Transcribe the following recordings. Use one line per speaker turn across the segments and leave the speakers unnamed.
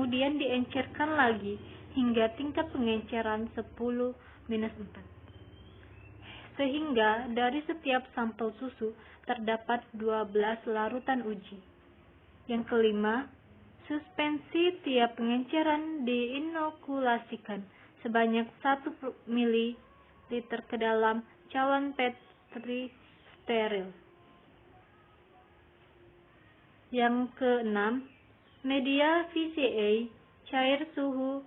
kemudian diencerkan lagi hingga tingkat pengenceran 10-4. Sehingga dari setiap sampel susu terdapat 12 larutan uji. Yang kelima, suspensi tiap pengenceran diinokulasikan sebanyak 1 ml ke dalam cawan Petri steril. Yang keenam, media VCA cair suhu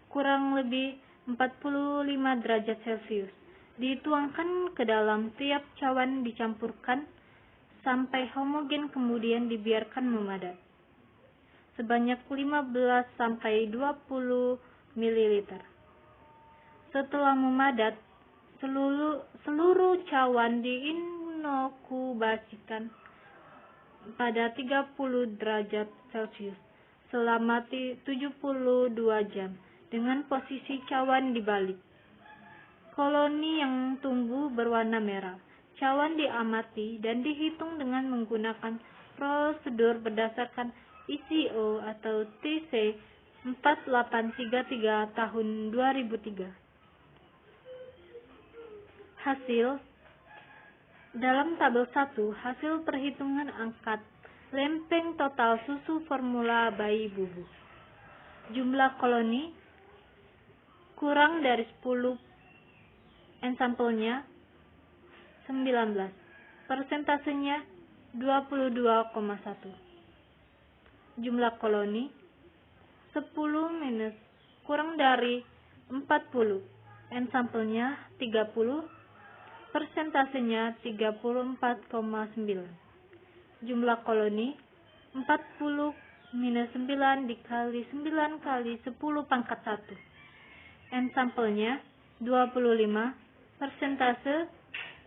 kurang lebih 45 derajat Celcius dituangkan ke dalam tiap cawan, dicampurkan sampai homogen, kemudian dibiarkan memadat sebanyak 15-20 ml. Setelah memadat, seluruh cawan diinokubasikan pada 30 derajat Celcius selama 72 jam dengan posisi cawan dibalik. Koloni yang tumbuh berwarna merah. Cawan diamati dan dihitung dengan menggunakan prosedur berdasarkan ISO atau TC 4833 tahun 2003. Hasil dalam tabel 1, hasil perhitungan angkat lempeng total susu formula bayi bubu. Jumlah koloni kurang dari 10, sampelnya 19, persentasenya 22,1. Jumlah koloni 10 kurang dari 40, sampelnya 30, persentasenya 34,9. Jumlah koloni 40 9 dikali 9 kali 10 pangkat 1. Sampelnya 25, persentase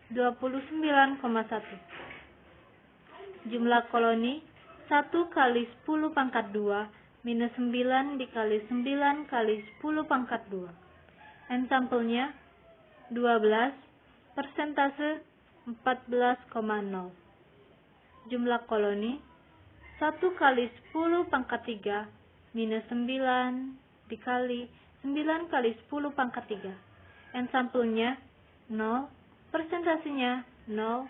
29,1. Jumlah koloni 1 kali 10 pangkat 2 minus 9 dikali 9 kali 10 pangkat 2. Sampelnya 12, persentase 14,0. Jumlah koloni 1 kali 10 pangkat 3 minus 9 dikali 9 kali 10 pangkat 3. N sampelnya 0, persentasenya 0,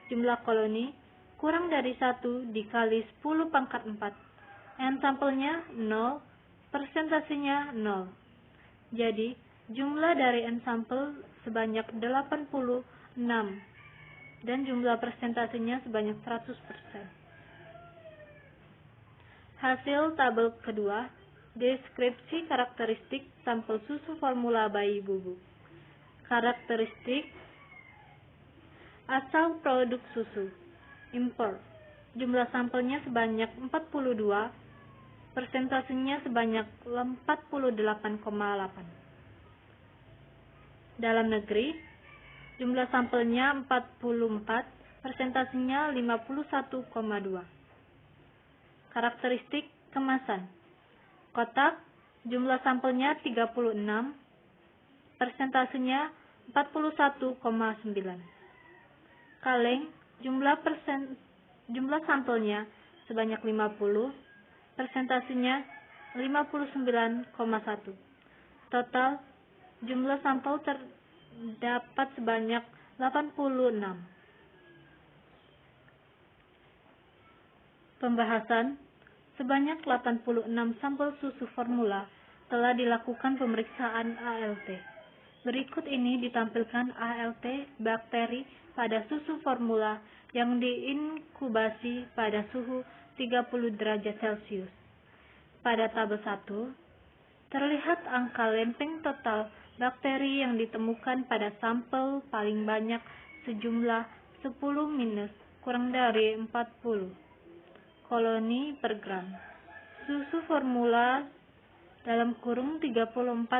jumlah koloni kurang dari 1 dikali 10 pangkat 4. N sampelnya 0, persentasenya 0. Jadi, jumlah dari N sampel sebanyak 86 dan jumlah persentasenya sebanyak 100%. Hasil tabel kedua, deskripsi karakteristik sampel susu formula bayi bubuk. Karakteristik asal produk susu, import. Jumlah sampelnya sebanyak 42, persentasenya sebanyak 48,8. Dalam negeri, jumlah sampelnya 44, persentasenya 51,2. Karakteristik kemasan. Kotak, jumlah sampelnya 36, persentasenya 41,9. Kaleng, jumlah sampelnya sebanyak 50, persentasenya 59,1. Total jumlah sampel terdapat sebanyak 86. Pembahasan. Sebanyak 86 sampel susu formula telah dilakukan pemeriksaan ALT. Berikut ini ditampilkan ALT bakteri pada susu formula yang diinkubasi pada suhu 30 derajat Celcius. Pada tabel 1, terlihat angka lempeng total bakteri yang ditemukan pada sampel paling banyak sejumlah 10 minus kurang dari 40 koloni per gram. Susu formula dalam kurung 34,9%.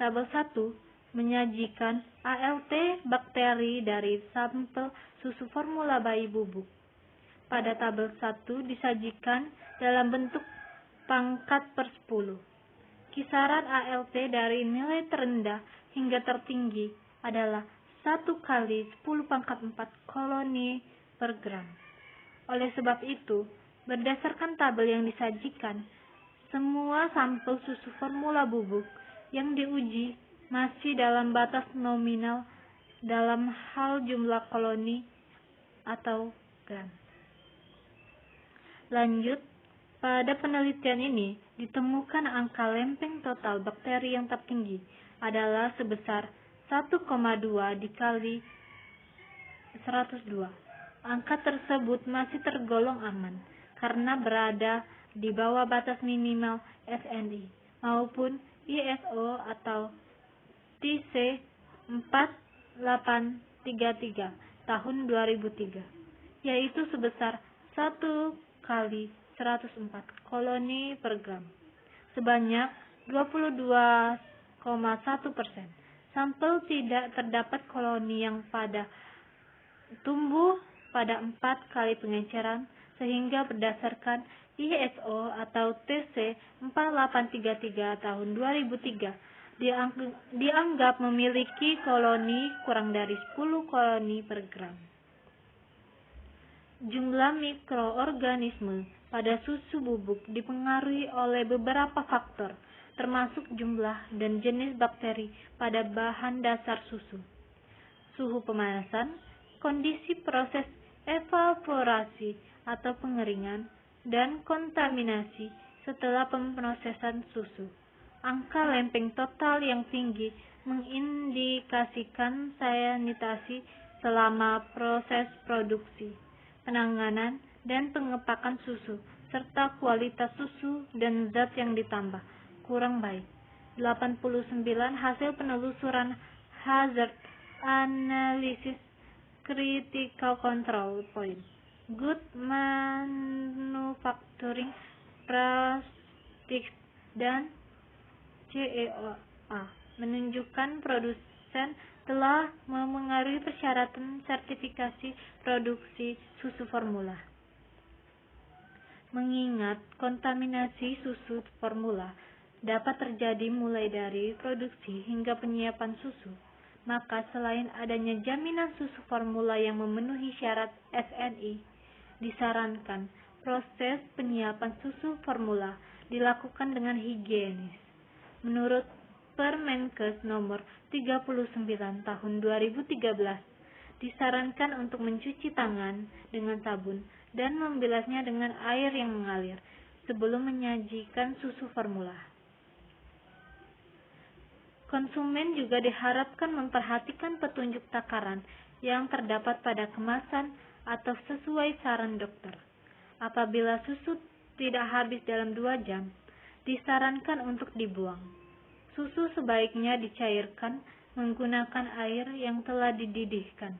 Tabel 1 menyajikan ALT bakteri dari sampel susu formula bayi bubuk. Pada tabel 1 disajikan dalam bentuk pangkat per 10. Kisaran ALT dari nilai terendah hingga tertinggi adalah 1 kali 10 pangkat 4 koloni per gram. Oleh sebab itu, berdasarkan tabel yang disajikan, semua sampel susu formula bubuk yang diuji masih dalam batas nominal dalam hal jumlah koloni atau gram. Lanjut, pada penelitian ini ditemukan angka lempeng total bakteri yang tertinggi adalah sebesar 1,2 dikali 102. Angka tersebut masih tergolong aman karena berada di bawah batas minimal SNI maupun ISO atau TC 4833 tahun 2003, yaitu sebesar 1 kali 104 koloni per gram. Sebanyak 22,1% sampel tidak terdapat koloni yang tumbuh pada 4 kali pengenceran, sehingga berdasarkan ISO atau TC 4833 tahun 2003 dianggap memiliki koloni kurang dari 10 koloni per gram. Jumlah mikroorganisme pada susu bubuk dipengaruhi oleh beberapa faktor, termasuk jumlah dan jenis bakteri pada bahan dasar susu, suhu pemanasan, kondisi proses evaporasi atau pengeringan, dan kontaminasi setelah pemrosesan susu. Angka lempeng total yang tinggi mengindikasikan sanitasi selama proses produksi, penanganan, dan pengepakan susu, serta kualitas susu dan zat yang ditambah kurang baik. 89 hasil penelusuran hazard analysis critical control point, good manufacturing practice, dan CEOA menunjukkan produsen telah memengaruhi persyaratan sertifikasi produksi susu formula. Mengingat kontaminasi susu formula dapat terjadi mulai dari produksi hingga penyiapan susu, maka selain adanya jaminan susu formula yang memenuhi syarat SNI, Disarankan proses penyiapan susu formula dilakukan dengan higienis. Menurut Permenkes nomor 39 tahun 2013, disarankan untuk mencuci tangan dengan sabun dan membilasnya dengan air yang mengalir sebelum menyajikan susu formula. Konsumen juga diharapkan memperhatikan petunjuk takaran yang terdapat pada kemasan atau sesuai saran dokter. Apabila susu tidak habis dalam 2 jam, disarankan untuk dibuang. Susu sebaiknya dicairkan menggunakan air yang telah dididihkan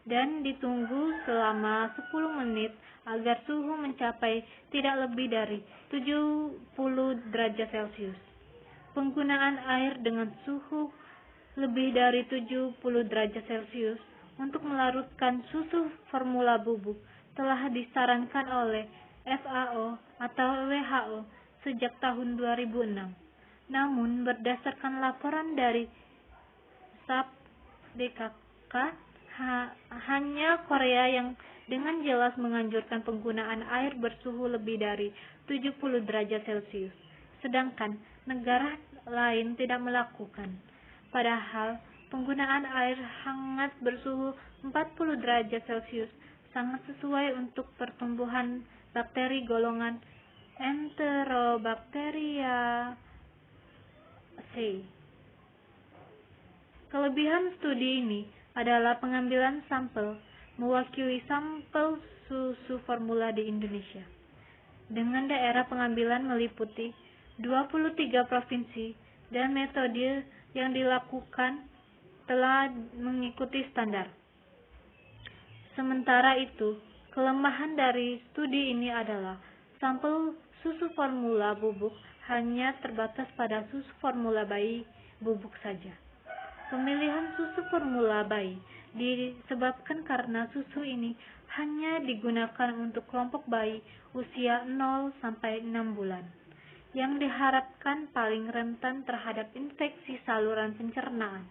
dan ditunggu selama 10 menit agar suhu mencapai tidak lebih dari 70 derajat Celcius. Penggunaan air dengan suhu lebih dari 70 derajat Celcius untuk melarutkan susu formula bubuk telah disarankan oleh FAO atau WHO sejak tahun 2006. Namun, berdasarkan laporan dari SAP BKK, hanya Korea yang dengan jelas menganjurkan penggunaan air bersuhu lebih dari 70 derajat Celcius, sedangkan negara lain tidak melakukan. Padahal, penggunaan air hangat bersuhu 40 derajat Celcius sangat sesuai untuk pertumbuhan bakteri golongan Enterobacteriaceae. Kelebihan studi ini adalah pengambilan sampel mewakili sampel susu formula di Indonesia, dengan daerah pengambilan meliputi 23 provinsi dan metode yang dilakukan telah mengikuti standar. Sementara itu, kelemahan dari studi ini adalah sampel susu formula bubuk hanya terbatas pada susu formula bayi bubuk saja. Pemilihan susu formula bayi disebabkan karena susu ini hanya digunakan untuk kelompok bayi usia 0 sampai 6 bulan, yang diharapkan paling rentan terhadap infeksi saluran pencernaan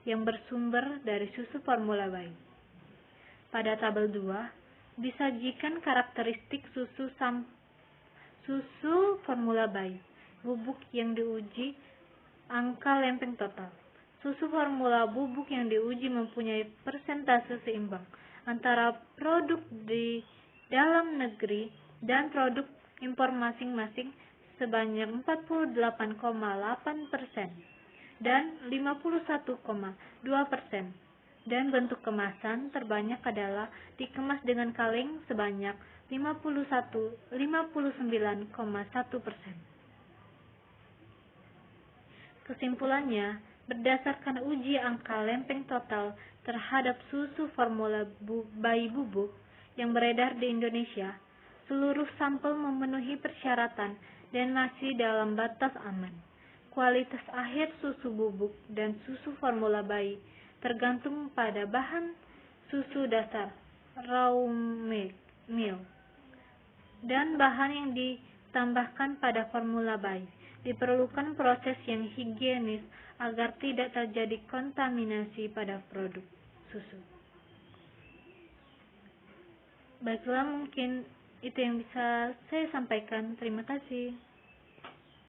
yang bersumber dari susu formula bayi. Pada tabel 2, disajikan karakteristik susu formula bayi bubuk yang diuji angka lempeng total. Susu formula bubuk yang diuji mempunyai persentase seimbang antara produk di dalam negeri dan produk impor masing-masing sebanyak 48,8% dan 51,2%. Dan bentuk kemasan terbanyak adalah dikemas dengan kaleng sebanyak 59,1%. Kesimpulannya, berdasarkan uji angka lempeng total terhadap susu formula bayi bubuk yang beredar di Indonesia, seluruh sampel memenuhi persyaratan dan masih dalam batas aman. Kualitas akhir susu bubuk dan susu formula bayi tergantung pada bahan susu dasar, raw milk, dan bahan yang ditambahkan pada formula bayi. Diperlukan proses yang higienis agar tidak terjadi kontaminasi pada produk susu. Baiklah, mungkin itu yang bisa saya sampaikan. Terima kasih.